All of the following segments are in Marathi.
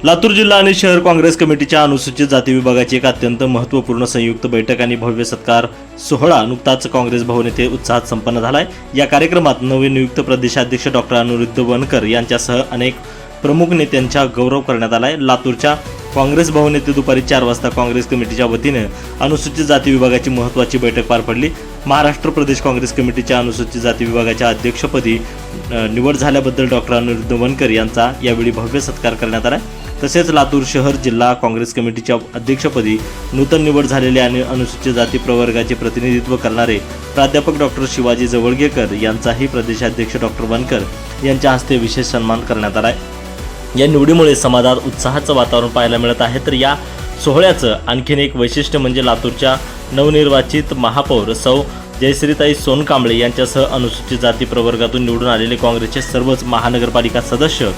लातूर जिल्हा आणि शहर काँग्रेस कमिटीच्या अनुसूचित जाती विभागाची एक अत्यंत महत्त्वपूर्ण संयुक्त बैठक आणि भव्य सत्कार सोहळा नुकताच काँग्रेस भवन येथे उत्साहात संपन्न झालाय। या कार्यक्रमात नवनियुक्त प्रदेशाध्यक्ष डॉक्टर अनिरुद्ध वनकर यांच्यासह अनेक प्रमुख नेत्यांचा गौरव करण्यात आलाय। लातूरच्या काँग्रेस भवन येथे दुपारी 4 वाजता काँग्रेस कमिटीच्या वतीने अनुसूचित जाती विभागाची महत्त्वाची बैठक पार पडली। महाराष्ट्र प्रदेश काँग्रेस कमिटीच्या अनुसूचित जाती विभागाच्या अध्यक्षपदी निवड झाल्याबद्दल डॉक्टर अनिरुद्ध वनकर यांचा यावेळी भव्य सत्कार करण्यात आला। तसेच लातूर शहर जिल्हा काँग्रेस कमिटीच्या अध्यक्षपदी नूतन निवड झालेले आणि अनुसूचित जाती प्रवर्गाचे प्रतिनिधित्व करणारे प्राध्यापक डॉक्टर शिवाजी जवळगेकर यांचाही प्रदेशाध्यक्ष डॉक्टर वनकर यांच्या हस्ते विशेष सन्मान करण्यात आला। या निवडीमुळे समाजात उत्साहाचं वातावरण पाहायला मिळत आहे। तर या सोहळ्याचं आणखीन एक वैशिष्ट्य म्हणजे लातूरच्या नवनिर्वाचित महापौर सौ जयश्रीताई सोनकांबळे यांच्यासह अनुसूचित जाती प्रवर्गातून निवडून आलेले काँग्रेसचे सर्वच महानगरपालिका सदस्य,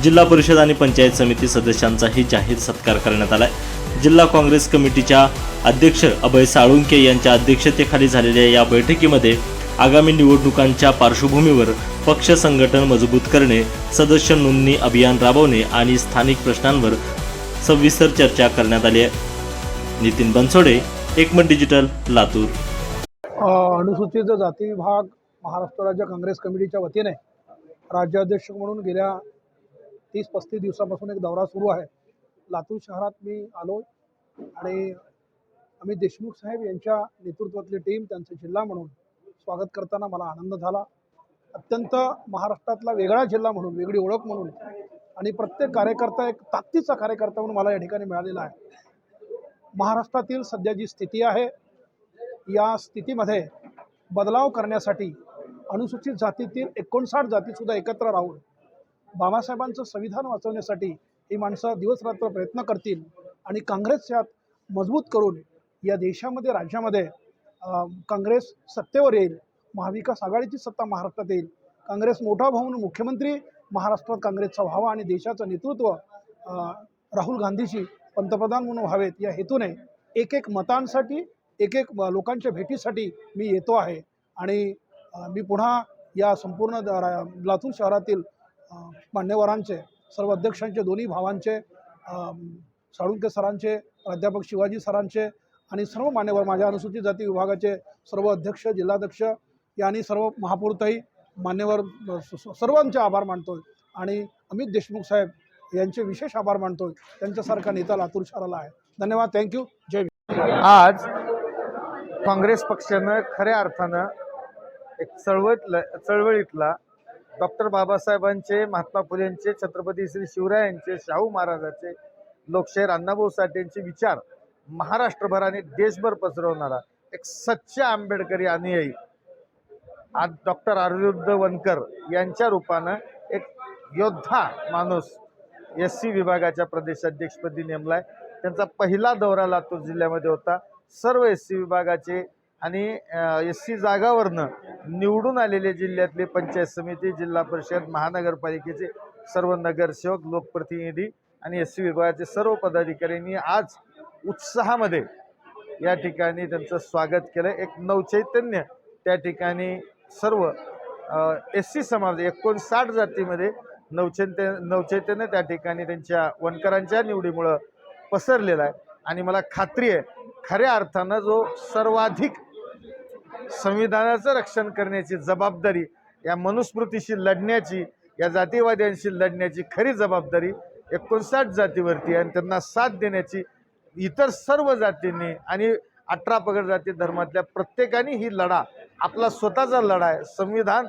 जिल्हा परिषद आणि पंचायत समिती सदस्यांचाही जाहीर सत्कार करण्यात आला। जिल्हा काँग्रेस कमिटीच्या अध्यक्ष अभय साळुंके यांच्या अध्यक्षतेखाली झालेल्या या बैठकीमध्ये आगामी निवडणुकांच्या पार्श्वभूमीवर पक्ष संघटन मजबूत करणे, सदस्य नोंदणी अभियान राबवणे आणि स्थानिक प्रश्नांवर सविस्तर चर्चा करण्यात आली आहे। नितीन बनसोडे, एकमत डिजिटल, लातूर। अनुसूचित जाती विभाग महाराष्ट्र राज्य काँग्रेस कमिटीच्या वतीने राज्याध्यक्ष म्हणून गेल्या 30-35 दिवसापासून एक दौरा सुरू आहे। लातूर शहरात मी आलो आणि अमित देशमुख साहेब यांच्या नेतृत्वातली टीम त्यांचं जिल्हा म्हणून स्वागत करताना मला आनंद झाला। अत्यंत महाराष्ट्रातला वेगळा जिल्हा म्हणून, वेगळी ओळख म्हणून आणि प्रत्येक कार्यकर्ता एक ताकदीचा कार्यकर्ता म्हणून मला या ठिकाणी मिळालेला आहे। महाराष्ट्रातील सध्या जी स्थिती आहे, या स्थितीमध्ये बदलाव करण्यासाठी अनुसूचित जातीतील 59 जातीसुद्धा एकत्र राहून बाबासाहेबांचं संविधान वाचवण्यासाठी ही माणसं दिवसरात्र प्रयत्न करतील आणि काँग्रेस यात मजबूत करून या देशामध्ये, राज्यामध्ये काँग्रेस सत्तेवर येईल। महाविकास आघाडीची सत्ता महाराष्ट्रात येईल। काँग्रेस मोठा भाऊन मुख्यमंत्री महाराष्ट्रात काँग्रेसचा व्हावा आणि देशाचं नेतृत्व राहुल गांधीजी पंतप्रधान म्हणून व्हावेत, या हेतूने एक मतांसाठी, एक लोकांच्या भेटीसाठी मी येतो आहे। आणि मी पुन्हा या संपूर्ण लातूर शहरातील मान्यवरांचे, सर्व अध्यक्षांचे, दोन्ही भावांचे, साळुंके सरांचे, प्राध्यापक शिवाजी सरांचे आणि सर्व मान्यवर, माझ्या अनुसूचित जाती विभागाचे सर्व अध्यक्ष, जिल्हाध्यक्ष यांनी सर्व महापौरताई, मान्यवर सर्वांचे आभार मानतोय आणि अमित देशमुख साहेब यांचे विशेष आभार मानतोय। त्यांच्यासारखा नेता लातूर शहराला आहे। धन्यवाद, थँक्यू, जय भीम। आज काँग्रेस पक्षानं खऱ्या अर्थानं एक चळवळीतला डॉक्टर बाबासाहेबांचे, महात्मा फुलेंचे, छत्रपती श्री शिवरायांचे, शाहू महाराजांचे, लोकशाहीर अण्णाभाऊ साठेंचे विचार महाराष्ट्रभर आणि देशभर पसरवणारा एक सच्चा आंबेडकरी अनुयायी आज डॉक्टर अनिरुद्ध वनकर यांच्या रूपानं एक योद्धा माणूस SC विभागाच्या प्रदेशाध्यक्षपदी नेमलाय। त्यांचा पहिला दौरा लातूर जिल्ह्यामध्ये होता। सर्व SC विभागाचे आणि SC जागावरनं निवडून आलेले जिल्ह्यातले पंचायत समिती, जिल्हा परिषद, महानगरपालिकेचे सर्व नगरसेवक, लोकप्रतिनिधी आणि SC विभागाचे सर्व पदाधिकाऱ्यांनी आज उत्साहामध्ये या ठिकाणी त्यांचं स्वागत केलं। एक नवचैतन्य त्या ठिकाणी सर्व SC समाज 59 जातीमध्ये नवचैतन्य त्या ठिकाणी त्यांच्या वनकरांच्या निवडीमुळं पसरलेला आहे। आणि मला खात्री आहे, खऱ्या अर्थानं जो सर्वाधिक संविधानाचं रक्षण करण्याची जबाबदारी, या मनुस्मृतीशी लढण्याची, या जातीवाद्यांशी लढण्याची खरी जबाबदारी 59 जातीवरती आणि त्यांना साथ देण्याची इतर सर्व जातींनी आणि 18 पगड जाती धर्मातल्या प्रत्येकाने ही लढा आपला स्वतःचा लढा आहे। संविधान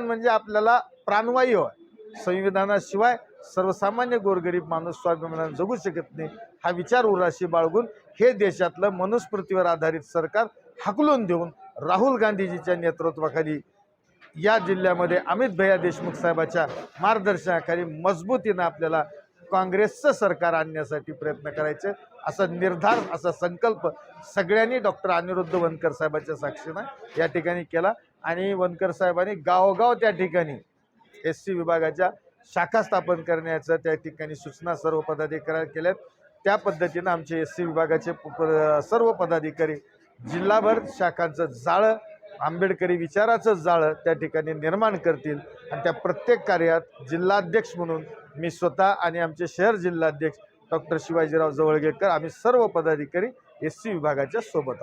म्हणजे आपल्याला प्राणवायू आहे। संविधानाशिवाय सर्वसामान्य गोरगरीब माणूस स्वाभिमानाने जगू शकत नाही। हा विचार उराशी बाळगून हे देशातलं मनुस्मृतीवर आधारित सरकार हाकलून देऊन राहुल गांधीजीच्या नेतृत्वाखाली या जिल्ह्यामध्ये अमित भैया देशमुख साहेबांच्या मार्गदर्शनाखाली मजबूतीनं आपल्याला काँग्रेसचं सरकार आणण्यासाठी प्रयत्न करायचे, असा निर्धार, असा संकल्प सगळ्यांनी डॉक्टर अनिरुद्ध वनकर साहेबांच्या साक्षीनं या ठिकाणी केला। आणि वनकर साहेबांनी गावोगाव त्या ठिकाणी SC विभागाच्या शाखा स्थापन करण्याचं त्या ठिकाणी सूचना सर्व पदाधिकारी केल्यात। त्या पद्धतीनं आमचे SC विभागाचे सर्व पदाधिकारी जिल्हाभर शाखांचं जाळं, आंबेडकरी विचाराचं जाळं त्या ठिकाणी निर्माण करतील आणि त्या प्रत्येक कार्यात जिल्हाध्यक्ष म्हणून मी स्वतः आणि आमचे शहर जिल्हाध्यक्ष डॉक्टर शिवाजीराव जवळगेकर आम्ही सर्व पदाधिकारी SC विभागाच्या सोबत आहोत.